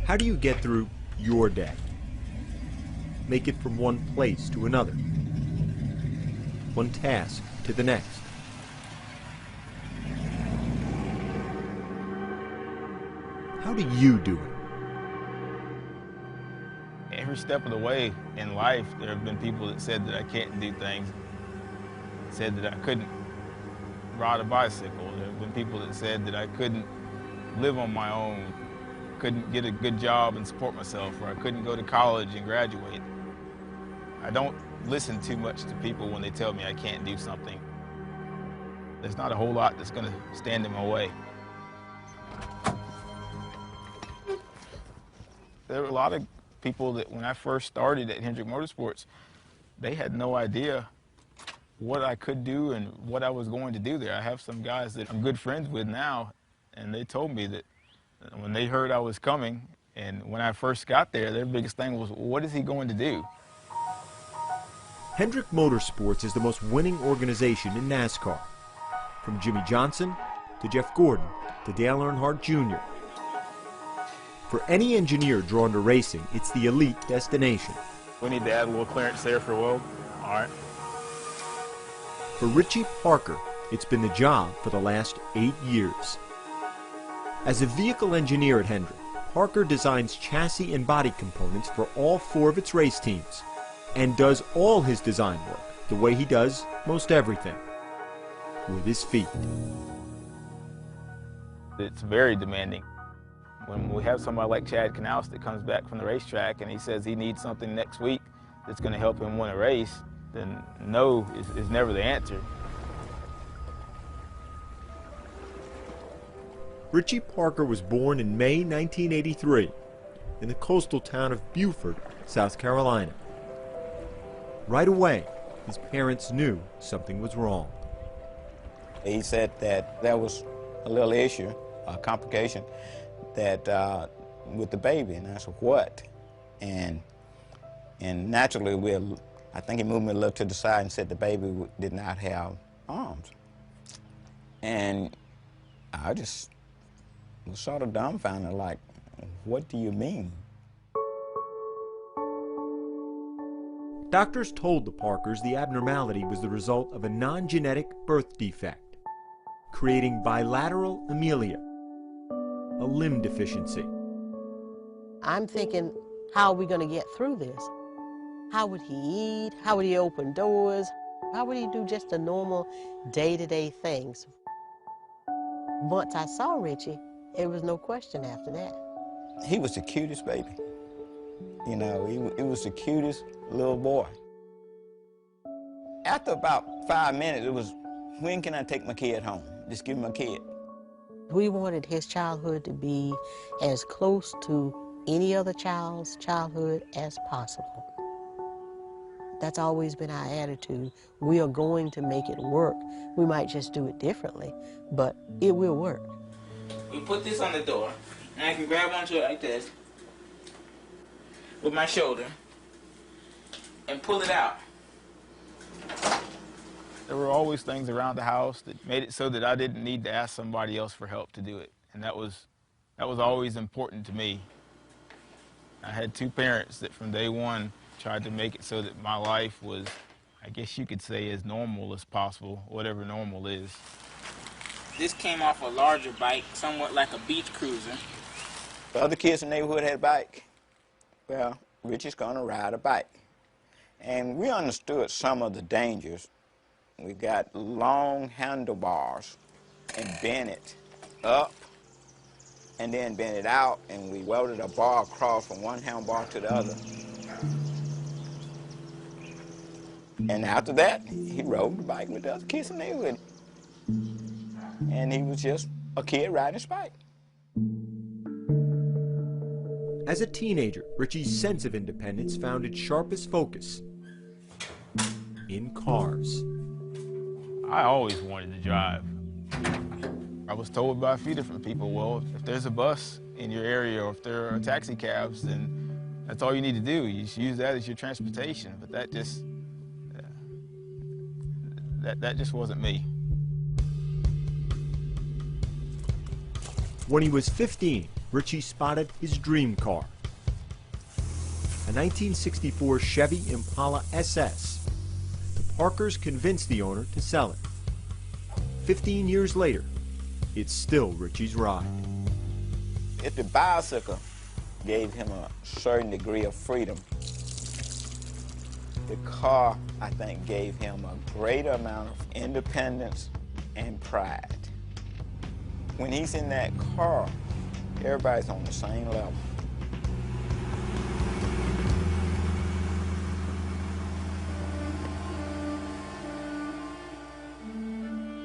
How do you get through your day? Make it from one place to another, one task to the next. How do you do it? Every step of the way in life, there have been people that said that I can't do things, said that I couldn't ride a bicycle. There have been people that said that I couldn't live on my own, couldn't get a good job and support myself, or I couldn't go to college and graduate. I don't listen too much to people when they tell me I can't do something. There's not a whole lot that's going to stand in my way. There were a lot of people that when I first started at Hendrick Motorsports, they had no idea what I could do and what I was going to do there. I have some guys that I'm good friends with now, and they told me that when they heard I was coming, and when I first got there, their biggest thing was, what is he going to do? Hendrick Motorsports is the most winning organization in NASCAR. From Jimmy Johnson to Jeff Gordon to Dale Earnhardt Jr. For any engineer drawn to racing, it's the elite destination. We need to add a little clearance there for Will. All right. For Richie Parker, it's been the job for the last 8 years. As a vehicle engineer at Hendrick, Parker designs chassis and body components for all 4 of its race teams and does all his design work the way he does most everything, with his feet. It's very demanding. When we have somebody like Chad Knaus that comes back from the racetrack and he says he needs something next week that's going to help him win a race, then no is never the answer. Richie Parker was born in May 1983 in the coastal town of Beaufort, South Carolina. Right away, his parents knew something was wrong. He said that there was a little issue, a complication, that with the baby, and I said, what? And naturally, I think he moved me a little to the side and said the baby did not have arms. And I just was sort of dumbfounded, like, what do you mean? Doctors told the Parkers the abnormality was the result of a non-genetic birth defect, creating bilateral amelia, a limb deficiency. I'm thinking, how are we going to get through this? How would he eat? How would he open doors? How would he do just the normal day-to-day things? Once I saw Richie, it was no question after that. He was the cutest baby. You know, he was the cutest little boy. After about 5 minutes, it was, when can I take my kid home? Just give him a kid. We wanted his childhood to be as close to any other child's childhood as possible. That's always been our attitude. We are going to make it work. We might just do it differently, but it will work. We put this on the door, and I can grab onto it like this with my shoulder and pull it out. There were always things around the house that made it so that I didn't need to ask somebody else for help to do it, and that was always important to me. I had 2 parents that from day one tried to make it so that my life was, I guess you could say, as normal as possible, whatever normal is. This came off a larger bike, somewhat like a beach cruiser. The other kids in the neighborhood had a bike. Well, Richie's gonna ride a bike. And we understood some of the dangers. We got long handlebars and bent it up and then bent it out, and we welded a bar across from one handlebar to the other. And after that, he rode the bike with the other kids in the neighborhood. And he was just a kid riding his bike. As a teenager, Richie's sense of independence found its sharpest focus in cars. I always wanted to drive. I was told by a few different people, well, if there's a bus in your area or if there are taxi cabs, then that's all you need to do. You just use that as your transportation. But that just wasn't me. When he was 15, Richie spotted his dream car, a 1964 Chevy Impala SS. The Parkers convinced the owner to sell it. 15 years later, it's still Richie's ride. If the bicycle gave him a certain degree of freedom, the car, I think, gave him a greater amount of independence and pride. When he's in that car, everybody's on the same level.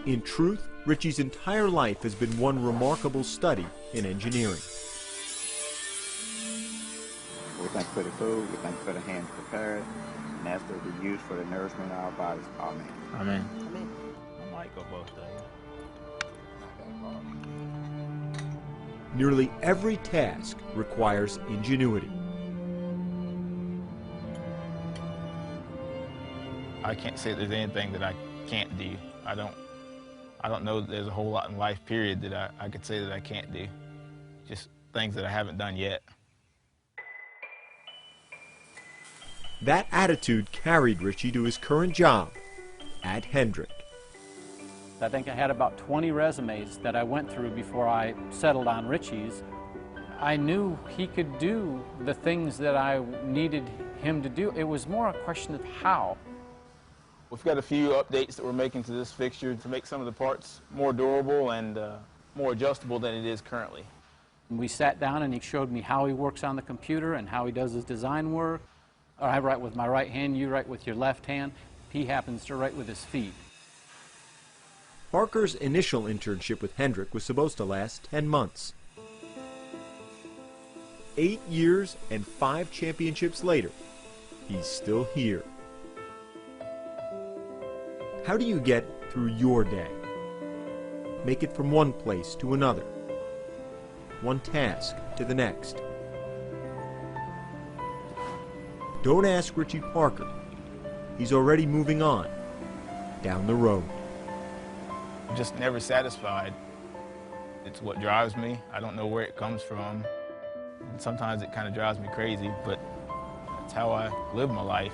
In truth, Richie's entire life has been one remarkable study in engineering. We thank you for the food, we thank you for the hands prepared, and that's to be used for the nourishment of our bodies. Amen. Amen. Amen. I might go both days. Nearly every task requires ingenuity. I can't say there's anything that I can't do. I don't know that there's a whole lot in life, period, that I could say that I can't do. Just things that I haven't done yet. That attitude carried Richie to his current job at Hendrick. I think I had about 20 resumes that I went through before I settled on Richie's. I knew he could do the things that I needed him to do. It was more a question of how. We've got a few updates that we're making to this fixture to make some of the parts more durable and more adjustable than it is currently. We sat down and he showed me how he works on the computer and how he does his design work. I write with my right hand, you write with your left hand. He happens to write with his feet. Parker's initial internship with Hendrick was supposed to last 10 months. 8 years and 5 championships later, he's still here. How do you get through your day? Make it from one place to another, one task to the next. Don't ask Richie Parker. He's already moving on down the road. I'm just never satisfied. It's what drives me. I don't know where it comes from. And sometimes it kind of drives me crazy, but that's how I live my life.